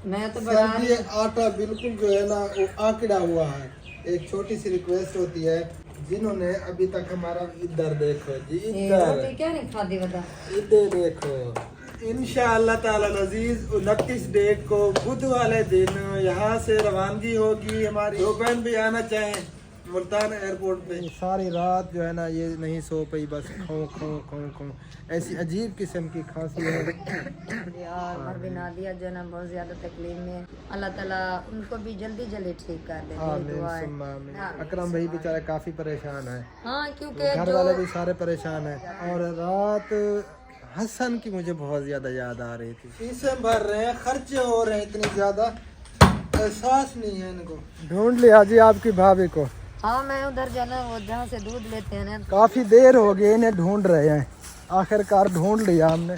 मैं तो बना सर रही ये हूँ। आटा बिल्कुल जो है ना वो आकड़ा हुआ है। एक छोटी सी रिक्वेस्ट होती है, जिन्होंने अभी तक हमारा इधर देखो जी, ये इधर रोटी क्या नहीं खाती बता। इधर देखो। इंशाअल्लाह ताला अजीज 29 डेट को बुध वाले दिन यहाँ से रवानगी होगी हमारी। जो बहन भी आना चाहें मुल्तान एयरपोर्ट पे। सारी रात जो है ना ये नहीं सो पाई, बस खो खो खो खो ऐसी अजीब किस्म की खांसी है। यार मर नादिया जो है ना बहुत ज्यादा तकलीफ में है। अल्लाह ताला उनको भी जल्दी जल्दी ठीक कर दे, मेरी आमीन दुआ है। सुम्मा आमीन। हाँ, अकरम भाई बेचारा काफी परेशान है, हाँ क्योंकि घर जो वाले भी सारे परेशान हैं। और रात हसन की मुझे बहुत ज्यादा याद आ रही थी। फीसें भर रहे हैं, खर्चे हो रहे हैं इतनी ज्यादा, एहसास नहीं है इनको। ढूंढ लिया जी आपकी भाभी को। हाँ मैं उधर जाना, वो जहाँ से दूध लेते हैं ना। काफी देर हो गई इन्हें ढूंढ रहे हैं, आखिरकार ढूंढ लिया हमने।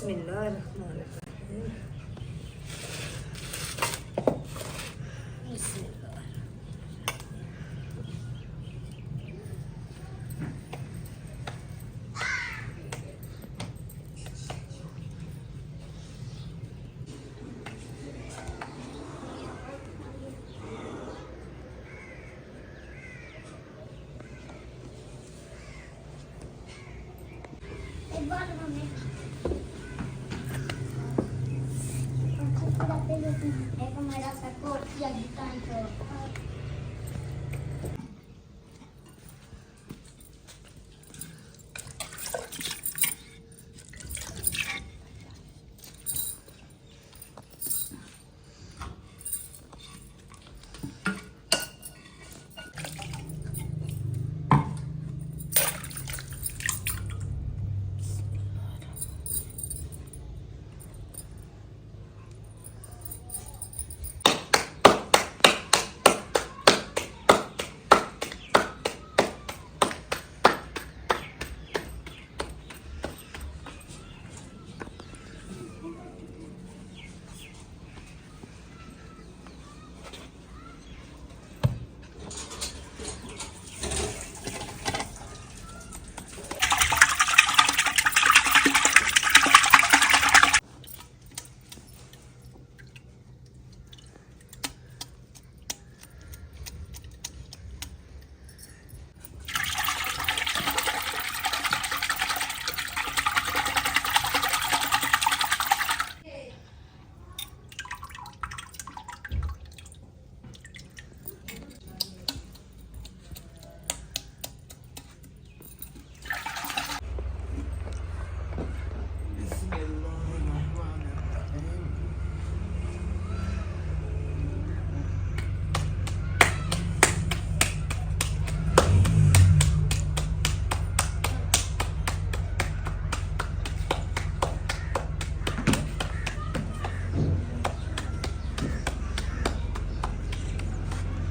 बिस्मिल्लाहिर्रहमानिर्रहीम। बिस्मिल्लाह।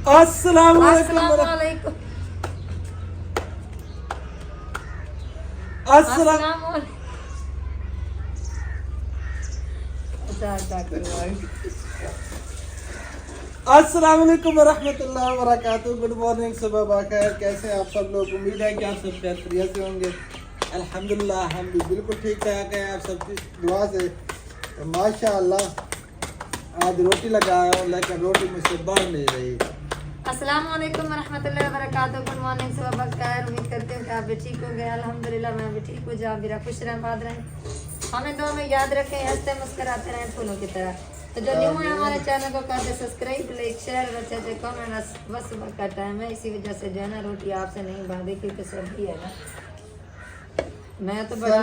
अस्सलाम वालेकुम। अस्सलामुअलैकुम। अस्सलाम वालेकुम वरहमतुल्लाहि वबरकातुहू। गुड मॉर्निंग, सुबह बखैर। कैसे हैं आप सब लोग? उम्मीद है कि आप सब खैरियत से होंगे। अल्हम्दुलिल्लाह हम भी बिल्कुल ठीक ठाक हैं आप सबकी दुआ से। तो माशाअल्लाह आज रोटी लगाया हूँ लेकिन रोटी मुझसे बन नहीं रही। अस्सलाम वालेकुम वरहमतुल्लाहि वबरकातुहू। गुड मॉर्निंग, सुबह बखैर। उम्मीद करते हैं कि आप भी ठीक होंगे। अल्हम्दुलिल्लाह मैं भी ठीक हूँ। जहाँ भी रहा खुश रहें, आबाद रहें, हमें दुआ में याद रखें, हंसते मुस्कुराते रहें फूलों की तरह। तो जो न्यू है हमारे चैनल को कर दे सब्सक्राइब, लाइक, शेयर और अच्छे अच्छे कमेंट। बस सुबह का टाइम है, इसी वजह से जो है ना रोटी आपसे नहीं बांधी क्योंकि सर्दी है ना। मैं तो बड़ा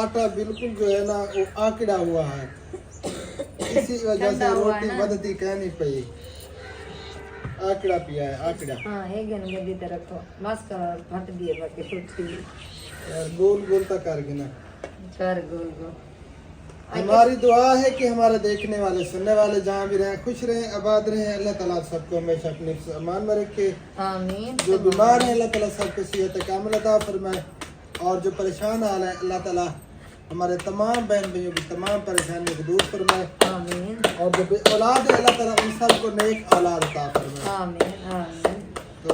आटा बिल्कुल जो है ना वो आकड़ा हुआ है, इसी वजह से रोटी बदती कहनी पड़ी। आकड़ा पिया है, आकड़ा। हाँ एक गंदी तरह को बस कर फट दिए बाकी रोटी यार गोल गोल तक कर गिना कर गोल गोल। हमारी दुआ है कि हमारे देखने वाले सुनने वाले जहाँ भी रहें खुश रहें, आबाद रहें। अल्लाह ताला सबको हमेशा अपने अमान में रखे। आमीन। जो बीमार है अल्लाह ताला सबको सेहत कामिल अता फरमाए, और जो परेशान हाल है अल्लाह ताला हमारे तमाम बहन भाइयों की तमाम परेशानियों को दूर फरमाए। आमीन। और जो औलाद है अल्लाह ताला उन सबको नेक औलाद अता फरमाए। आमीन आमीन। तो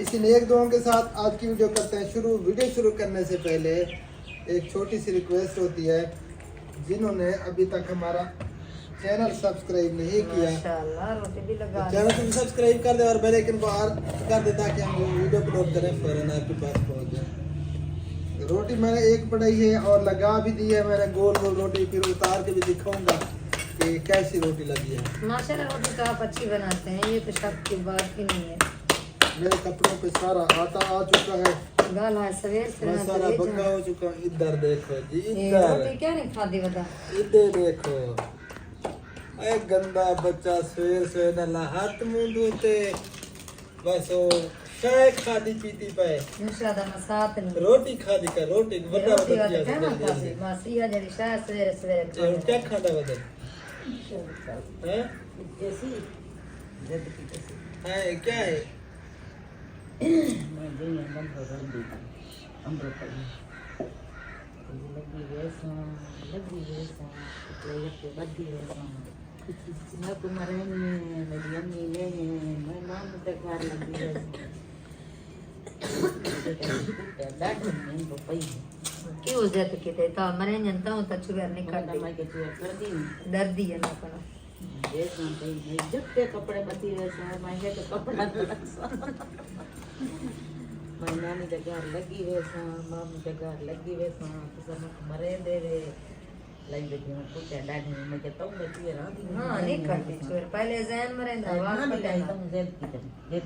इसी नेक दुआओं के साथ आज की वीडियो करते हैं शुरू। वीडियो शुरू करने से पहले एक छोटी सी रिक्वेस्ट होती है, जिन्होंने अभी तक हमारा चैनल सब्सक्राइब नहीं किया माशाअल्लाह रोटी भी लगा तो चैनल को सब्सक्राइब कर दे और बेल आइकन को ऑन कर दे ताकि हम वीडियो अपलोड करें फौरन आपके पास पहुंच जाए। रोटी मैंने एक बढ़ाई है और लगा भी दी है मैंने गोल गोल रोटी, फिर उतार के भी दिखाऊंगा कि कैसी रोटी लगी है। माशाअल्लाह रोटी तो आप अच्छी बनाते हैं, ये तो शक की बात ही नहीं है। मेरे कपड़ों पे सारा आटा आ चुका है, गाला है सवेर से मैं सारा बंगा हो चुका हूँ। इधर देखो जी, ये इधर रोटी क्या नहीं खाती बता। इधर देखो, एक गंदा बच्चा सवेर सवेर नला हाथ मुंह धोते बस वो चाय खादी पीती पे इंशाल्लाह मैं साथ नहीं रोटी खादी का रोटी बड़ा रोटी बड़ा वाला खाना खाती बस ये जड़ी शायद सवेरे सवेरे क्या खाता बदल हैं जैसी है क्या है लगी वैसा तो बदी वैसा मैं तुम्हारे में मेरी अम्मी ले मैं मां तक घर लगी वैसा बैठ में तो पई क्यों जत के ते तो मरे जनता हूं तो चुगर नहीं कर करती मैं के तू कर दी दर्दी है ना पर वैसा पई जब के कपड़े बदी वैसा मैं के कपड़ा मैं नानी के घर लगी वैसा मामी के घर लगी वैसा तो सब मरे देवे लग देखी मैं कुछ डाढ़ी में मैं कहता हूं मैं तुझे राधी हां नहीं करती चुगर पहले जहन में रहता वाह मैं पता कहता हूं जेब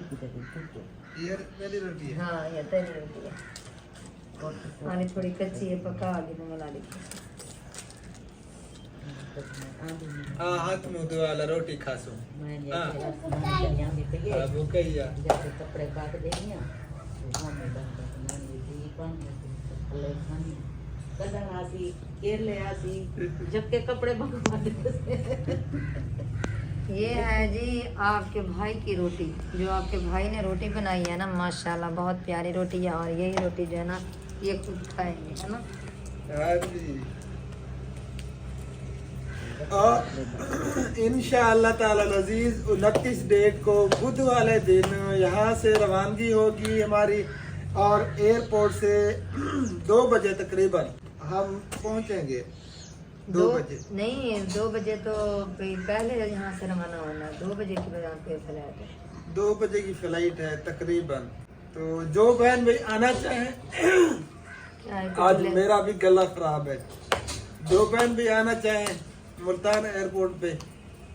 की तरह ठीक है ये मेरी रोटी है। हां ये तेरी रोटी है पानी थोड़ी कच्ची है पका आगे में मिला दी हाँ हाथ में धो वाला रोटी खासो। मैं हाँ। यहाँ भी पे गए वो कही जा। जाके कपड़े काट देंगे तो हम नानी जी पानी खानी कलर आसी केरले आसी जब के कपड़े बनवा देते ये है जी आपके भाई की रोटी जो आपके भाई ने रोटी बनाई है ना माशाल्लाह बहुत प्यारी रोटी है और यही रोटी जो है ना ये खुद खाएंगे है ना हाँ जी। और इंशाअल्लाह ताला अजीज 29 डेट को बुध वाले दिन यहाँ से रवानगी होगी हमारी और एयरपोर्ट से 2 बजे तकरीबन हम पहुँचेंगे 2 बजे। नहीं 2 बजे तो पहले यहाँ से रवाना होना है 2 बजे की बजाय पे फ्लाइट है 2 बजे की फ्लाइट है तकरीबन। तो जो बहन भाई आना चाहे क्या है आज मेरा भी गला खराब है। जो बहन भी आना चाहे मुल्तान एयरपोर्ट पे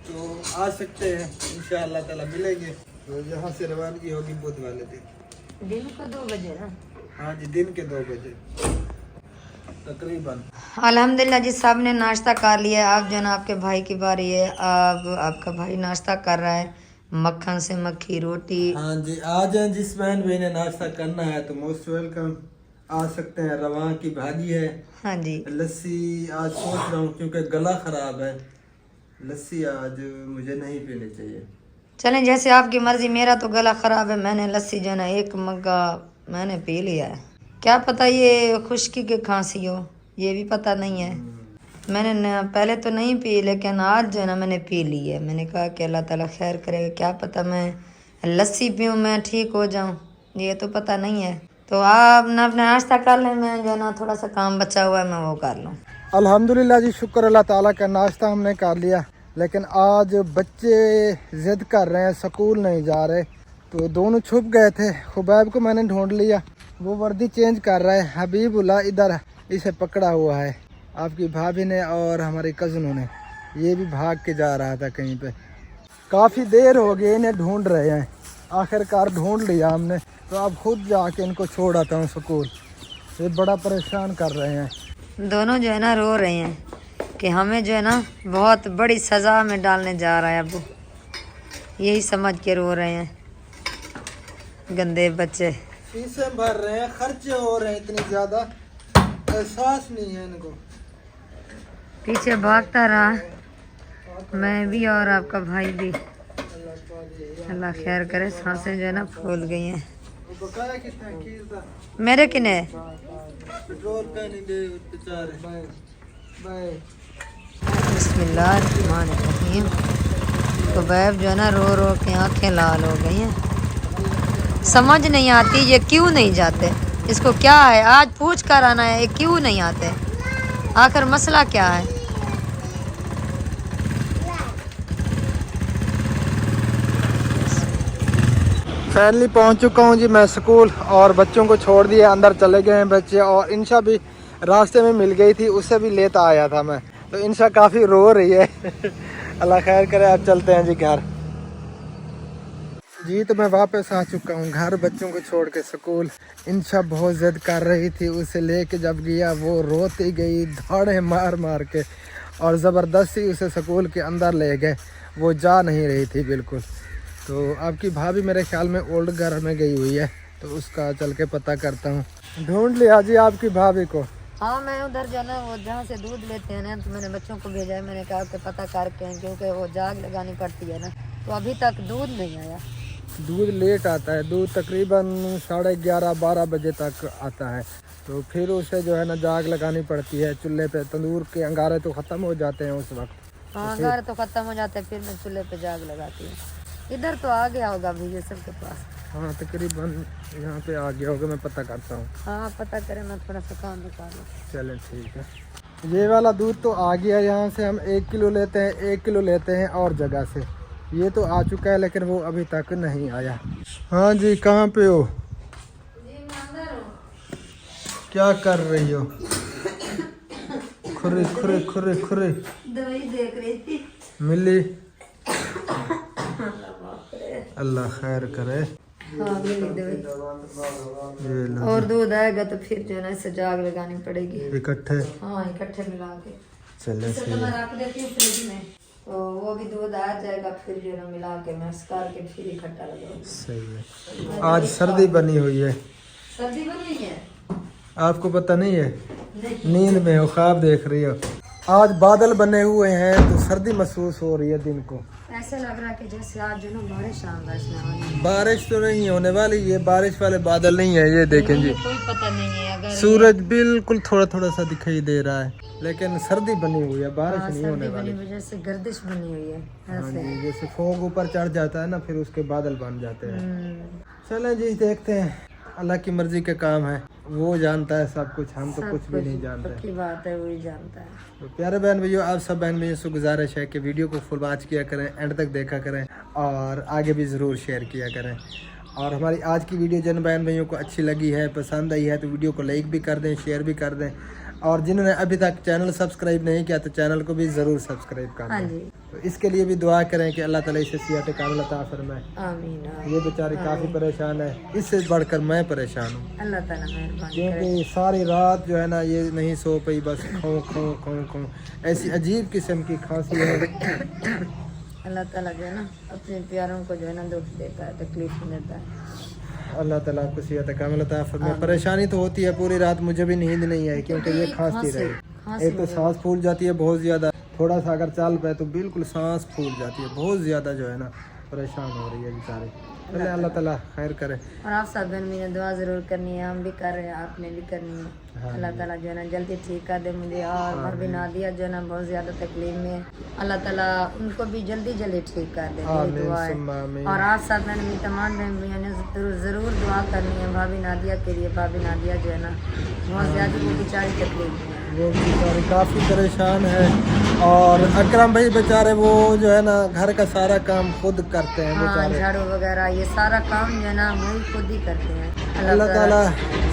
तो आ सकते हैं इंशाअल्लाह ताला मिलेंगे। तो यहाँ से रवानगी होगी बुध वाले दिन को 2 बजे ना हाँ जी दिन के 2 बजे तकरीबन। अल्हम्दुलिल्लाह जी साहब ने नाश्ता कर लिया अब जो ना आपके भाई की बारी है अब आपका भाई नाश्ता कर रहा है मक्खन से मक्खी रोटी। हाँ जी आ जाए जिस बहन भाई ने नाश्ता करना है तो मोस्ट वेलकम आ सकते हैं। रवा की भाजी है हाँ जी लस्सी आज सोच रहा हूँ क्योंकि गला खराब है लस्सी आज मुझे नहीं पीनी चाहिए। चलें जैसे आपकी मर्जी मेरा तो गला ख़राब है मैंने लस्सी जो है ना 1 मग्गा मैंने पी लिया है क्या पता ये खुश्की की खांसी हो ये भी पता नहीं है मैंने पहले तो नहीं पी लेकिन आज जो है ना मैंने पी ली है। मैंने कहा कि अल्लाह ताला खैर करेगा क्या पता मैं लस्सी पीऊँ मैं ठीक हो जाऊँ ये तो पता नहीं है। तो आप ना अपना नाश्ता कर लें मैं जो है ना थोड़ा सा काम बचा हुआ है मैं वो कर लूँ। अल्हम्दुलिल्लाह जी शुक्र अल्लाह ताला का नाश्ता हमने कर लिया लेकिन आज बच्चे ज़िद कर रहे हैं स्कूल नहीं जा रहे तो दोनों छुप गए थे। खुबैब को मैंने ढूंढ लिया वो वर्दी चेंज कर रहा है। हबीबुल्लाह इधर इसे पकड़ा हुआ है आपकी भाभी ने और हमारी कज़नों ने ये भी भाग के जा रहा था कहीं पे। काफ़ी देर हो गई इन्हें ढूंढ रहे हैं आखिरकार ढूंढ लिया हमने तो अब खुद जाके इनको छोड़ आता हूँ स्कूल। ये बड़ा परेशान कर रहे हैं दोनों जो है ना रो रहे हैं कि हमें जो है ना बहुत बड़ी सज़ा में डालने जा रहा है अब्बू यही समझ के रो रहे हैं गंदे बच्चे। फीसें भर रहे हैं खर्चे हो रहे हैं इतनी ज़्यादा एहसास नहीं है इनको। पीछे भागता रहा मैं भी और आपका भाई भी अल्लाह खैर करे सांसें जो है ना फूल गई हैं मेरे किने पेट्रोल का नहीं दे बेचारे। बिस्मिल्लाहिर्रहमानिर्रहीम। खुबैब जो है ना रो रो के आंखें लाल हो गई हैं समझ नहीं आती ये क्यों नहीं जाते इसको क्या है आज पूछ कर आना है ये क्यों नहीं आते आखिर मसला क्या है। फाइनली पहुंच चुका हूं जी मैं स्कूल और बच्चों को छोड़ दिया अंदर चले गए हैं बच्चे और इंशा भी रास्ते में मिल गई थी उससे भी लेता आया था मैं तो इंशा काफ़ी रो रही है अल्लाह खैर करे। अब चलते हैं जी घर जी। तो मैं वापस आ चुका हूँ घर बच्चों को छोड़ के स्कूल। इंशा बहुत ज़िद कर रही थी उसे लेके जब गया वो रोती गई धाड़े मार मार के और ज़बरदस्ती उसे स्कूल के अंदर ले गए वो जा नहीं रही थी बिल्कुल। तो आपकी भाभी मेरे ख्याल में ओल्ड घर में गई हुई है तो उसका चल के पता करता हूँ। ढूंढ लिया जी आपकी भाभी को। हाँ मैं उधर जो ना वो जहाँ से दूध लेते हैं ना तो मैंने बच्चों को भेजा है मैंने कहा कि पता करके क्योंकि वो जाग लगानी पड़ती है ना तो अभी तक दूध नहीं आया दूध लेट आता है, दूध तकरीबन 11:30-12 बजे तक आता है। तो फिर उसे जो है ना जाग लगानी पड़ती है चूल्हे पे। तंदूर के अंगारे तो ख़त्म हो जाते हैं उस वक्त। हाँ घर तो खत्म हो जाते हैं, फिर मैं चूल्हे पे जाग लगाती हूँ। इधर तो आ गया होगा भैया सबके पास। हाँ तकरीबन यहाँ पे आ गया होगा, मैं पता करता हूँ। हाँ पता करें, मैं थोड़ा सा काम निकालूँ। चलें ठीक है। ये वाला दूध तो आ गया, यहाँ से हम 1 किलो लेते हैं, 1 किलो लेते हैं और जगह से। ये तो आ चुका है लेकिन वो अभी तक नहीं आया। हाँ जी, कहाँ पे हो? जी मैं अंदर हूँ। क्या कर रही हो? खुरे खुरे खुरे खुरे दवाई देख रही थी। मिली? अल्लाह खैर करे। हाँ मिली दवाई। ये लो और दूध आएगा तो फिर जो है ना इसे जाग लगानी पड़ेगी। इकट्ठे। हाँ इकट्ठे मिला के चले इसे तो मैं रख देती हूँ फ्रिज में, तो वो भी दूध आ जाएगा, फिर जो है ना मिला के मिक्स करके फिर इकट्ठा लगाऊंगी। सही है। आज सर्दी बनी हुई है, सर्दी बनी है, आपको पता नहीं है? नहीं नींद में हो, ख्वाब देख रही हो। आज बादल बने हुए हैं तो सर्दी महसूस हो रही है दिन को। ऐसा लग रहा है कि जैसे आज जो ना बारिश आएगा इसमें। बारिश तो नहीं होने वाली, ये बारिश वाले बादल नहीं है। ये देखें जी, कोई पता नहीं है। अगर सूरज बिल्कुल थोड़ा थोड़ा सा दिखाई दे रहा है, लेकिन सर्दी बनी हुई है, बारिश नहीं होने सर्दी वाली। बनी वजह से गर्दिश बनी हुई है हाँ ऐसे। जी, जैसे फोग ऊपर चढ़ जाता है ना, फिर उसके बादल बन जाते हैं। हम्म। चलें जी, देखते हैं, अल्लाह की मर्जी का काम है, वो जानता है सब कुछ, हम तो कुछ भी नहीं जानते। पक्की बात है, वही जानता है। तो प्यारे बहन भैया, आप सब बहन भैया से गुजारिश है कि वीडियो को फुल वॉच किया करें, एंड तक देखा करें और आगे भी ज़रूर शेयर किया करें। और हमारी आज की वीडियो जिन बहन भाइयों को अच्छी लगी है, पसंद आई है, तो वीडियो को लाइक भी कर दें, शेयर भी कर दें। और जिन्होंने अभी तक चैनल सब्सक्राइब नहीं किया तो चैनल को भी ज़रूर सब्सक्राइब कर हाँ दें। जी, तो इसके लिए भी दुआ करें कि अल्लाह ताला इसे सिहत कामिल अता फरमाए। आमीन आमीन। ये बेचारी काफ़ी परेशान है, इससे बढ़कर मैं परेशान हूँ, अल्लाह ताला मेहरबानी करे। क्योंकि सारी रात जो है ना ये नहीं सो पाई, बस खो खो खो खो, ऐसी अजीब किस्म की खांसी है। अल्लाह ताला जो है ना अपने प्यारों को जो है ना दुख देता है, तकलीफ देता है। अल्लाह ताला आपको सिहत कामिल अता फरमाए। परेशानी तो होती है पूरी रात, मुझे भी नींद नहीं आई क्योंकि ये खांसती रही। एक तो सांस फूल जाती है बहुत ज़्यादा, थोड़ा सा अगर चल पाए तो बिल्कुल सांस फूल जाती है, बहुत ज़्यादा जो है ना परेशान हो रही है बेचारी। चले अल्लाह ताला खैर करे। और आप सब बहन ने दुआ ज़रूर करनी है, हम भी कर रहे हैं, आपने भी करनी है। हाँ अल्लाह ताला जो है ना जल्दी ठीक कर दे मुझे, और भाभी नादिया जो है ना बहुत ज़्यादा तकलीफ में है, अल्लाह ताला उनको भी जल्दी जल्दी ठीक कर दे, मेरी दुआ है। सुम्मा आमीन। और आप सब बहन भी तमाम बहन भैया ने ज़रूर दुआ करनी है भाभी नादिया के लिए। भाभी नादिया जो है ना बहुत ज़्यादा वो बेचारी तकलीफ में है, वो बेचारे काफ़ी परेशान है। और अकरम भाई बेचारे वो जो है ना घर का सारा काम खुद करते हैं हाँ बेचारे। झाड़ू वगैरह ये सारा काम जो है ना वही खुद ही करते हैं। अल्लाह ताला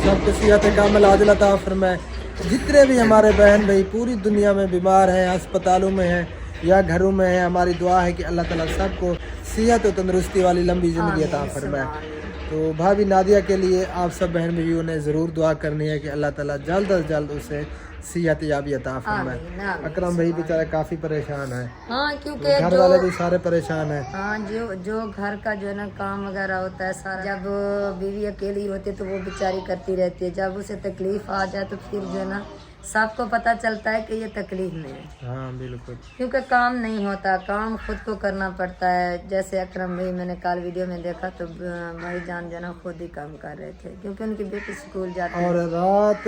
सबको सिहत कामिल आजिल अता फरमाए। जितने भी हमारे बहन भाई पूरी दुनिया में बीमार हैं, अस्पतालों में हैं या घरों में हैं, हमारी दुआ है कि अल्लाह ताला सबको सेहत और तंदुरुस्ती वाली लंबी ज़िंदगी अता फरमाए। तो भाभी नादिया के लिए आप सब बहन भाइयों ने ज़रूर दुआ करनी है कि अल्लाह ताला जल्द अज जल्द उसे सेहत याबी अता फरमाए। अकरम भाई बेचारा काफ़ी परेशान है, हाँ क्योंकि घर वाले भी सारे परेशान हैं। हाँ जो घर का जो है ना काम वगैरह होता है सारा, जब बीवी अकेली होती है तो वो बेचारी करती रहती है, जब उसे तकलीफ आ जाए तो फिर जो है ना सबको पता चलता है कि ये तकलीफ में है। हाँ बिल्कुल, क्योंकि काम नहीं होता, काम खुद को करना पड़ता है। जैसे अकरम भाई मैंने कल वीडियो में देखा तो भाईजान जो है ना खुद ही काम कर रहे थे क्योंकि उनकी बेटी स्कूल जाती है। और रात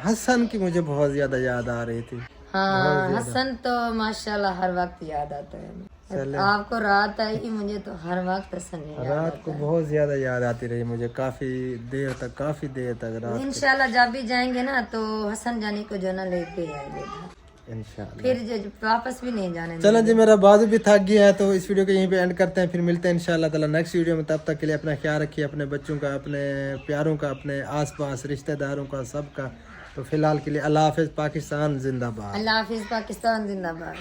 हसन की मुझे बहुत ज़्यादा याद आ रही थी। हाँ हसन तो माशाल्लाह हर वक्त याद आता है। आपको रात आई, मुझे तो हर वक्त हसन याद रात को बहुत ज्यादा याद आती रही मुझे, काफी देर तक रात। इंशाल्लाह जब भी जाएंगे ना तो हसन जानी को जो ना लेके आएंगे इंशाल्लाह। फिर वापस भी नहीं जाने चलो जी, मेरा बाजू भी थक गया है तो इस वीडियो को यहीं पे एंड करते हैं, फिर मिलते हैं इंशाल्लाह ताला नेक्स्ट वीडियो में। तब तक के लिए अपना ख्याल रखिए, अपने बच्चों का, अपने प्यारों का, अपने आसपास रिश्तेदारों का, सबका। तो फिलहाल के लिए अल्लाह हाफिज, पाकिस्तान जिंदाबाद। अल्लाह हाफिज, पाकिस्तान जिंदाबाद।